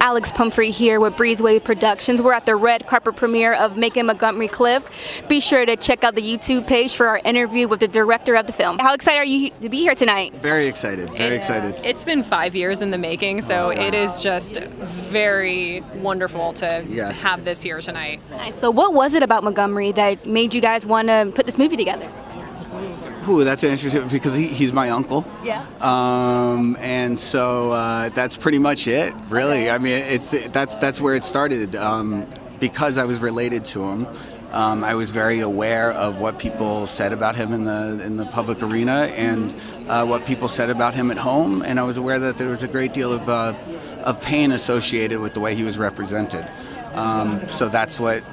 Alex Pumphrey here with Breezeway Productions. We're at the red carpet premiere of Making Montgomery Clift. Be sure to check out the YouTube page for our interview with the director of the film. How excited are you to be here tonight? Very excited, very excited. It's been 5 years in the making, so it is just very wonderful to have this here tonight. Nice. So what was it about Montgomery that made you guys want to put this movie together? Ooh, that's interesting because he's my uncle. Yeah. And so that's pretty much it, really. I mean, that's where it started. Because I was related to him, I was very aware of what people said about him in the public arena and what people said about him at home, and I was aware that there was a great deal of pain associated with the way he was represented. So that's what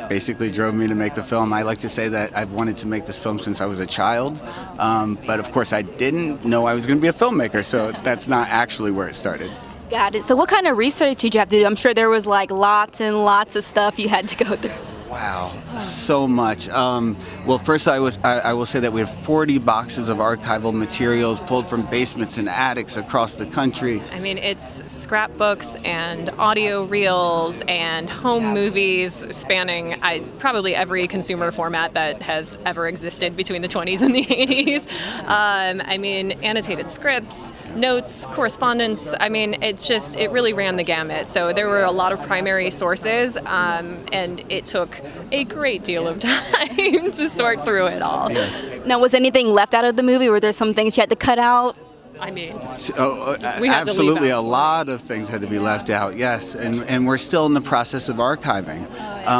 basically drove me to make the film. I like to say that I've wanted to make this film since I was a child, but of course I didn't know I was going to be a filmmaker, so that's not actually where it started. Got it. So what kind of research did you have to do? I'm sure there was like lots and lots of stuff you had to go through. Wow, so much. Well, first I will say that we have 40 boxes of archival materials pulled from basements and attics across the country. I mean, it's scrapbooks and audio reels and home movies spanning probably every consumer format that has ever existed between the 20s and the 80s. I mean, annotated scripts, notes, correspondence. I mean, it really ran the gamut. So there were a lot of primary sources, and it took a great deal of time to sort through it all. Yeah. Now, was anything left out of the movie? Were there some things you had to cut out? I mean, absolutely, a lot of things had to be left out, yes, and we're still in the process of archiving.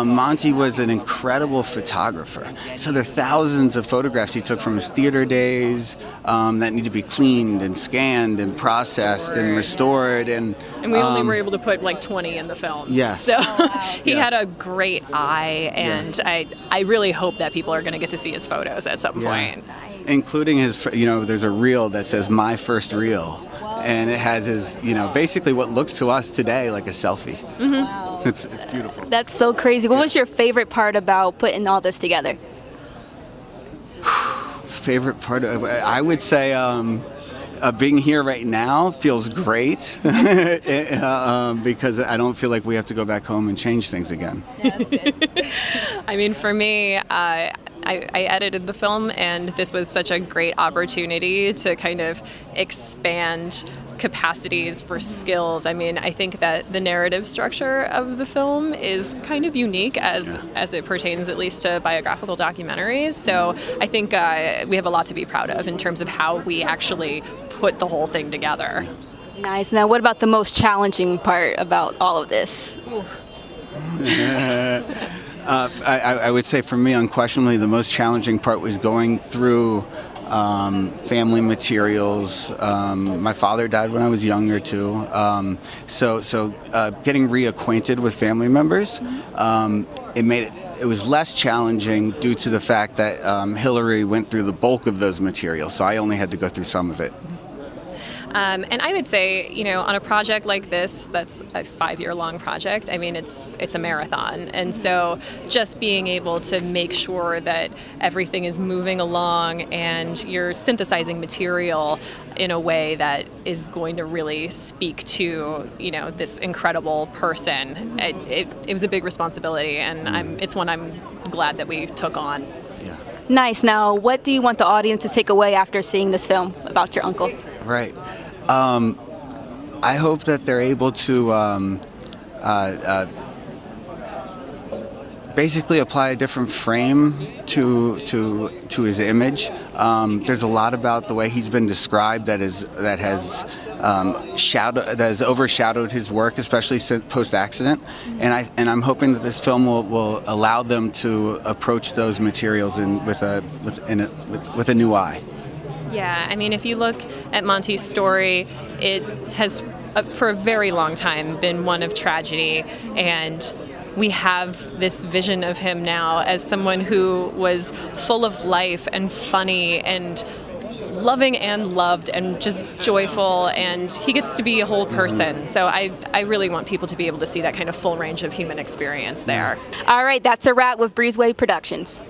Monty was an incredible photographer, so there are thousands of photographs he took from his theater days that need to be cleaned and scanned and processed and restored. And we only were able to put like 20 in the film. Yes. So he had a great eye, and I really hope that people are going to get to see his photos at some point. Including his, there's a reel that says "My First Reel," and it has his, basically what looks to us today like a selfie. Mm-hmm. Wow. It's beautiful. That's so crazy. What was your favorite part about putting all this together? Favorite part I would say being here right now feels great because I don't feel like we have to go back home and change things again. Yeah, that's good. I mean, for me, I edited the film, and this was such a great opportunity to kind of expand capacities for skills. I mean, I think that the narrative structure of the film is kind of unique as it pertains at least to biographical documentaries. So I think we have a lot to be proud of in terms of how we actually put the whole thing together. Nice. Now, what about the most challenging part about all of this? I would say for me, unquestionably, the most challenging part was going through family materials. My father died when I was younger too, so getting reacquainted with family members, it was less challenging due to the fact that Hillary went through the bulk of those materials, so I only had to go through some of it. And I would say, on a project like this, that's a 5-year-long project, I mean, it's a marathon. And so just being able to make sure that everything is moving along and you're synthesizing material in a way that is going to really speak to, this incredible person, it was a big responsibility, and it's one I'm glad that we took on. Yeah. Nice. Now, what do you want the audience to take away after seeing this film about your uncle? Right. I hope that they're able to basically apply a different frame to his image. There's a lot about the way he's been described that has overshadowed his work, especially post-accident. And I'm hoping that this film will allow them to approach those materials with a new eye. Yeah, I mean, if you look at Monty's story, it has, for a very long time, been one of tragedy, and we have this vision of him now as someone who was full of life and funny and loving and loved and just joyful, and he gets to be a whole person. So I really want people to be able to see that kind of full range of human experience there. All right, that's a wrap with Breezeway Productions.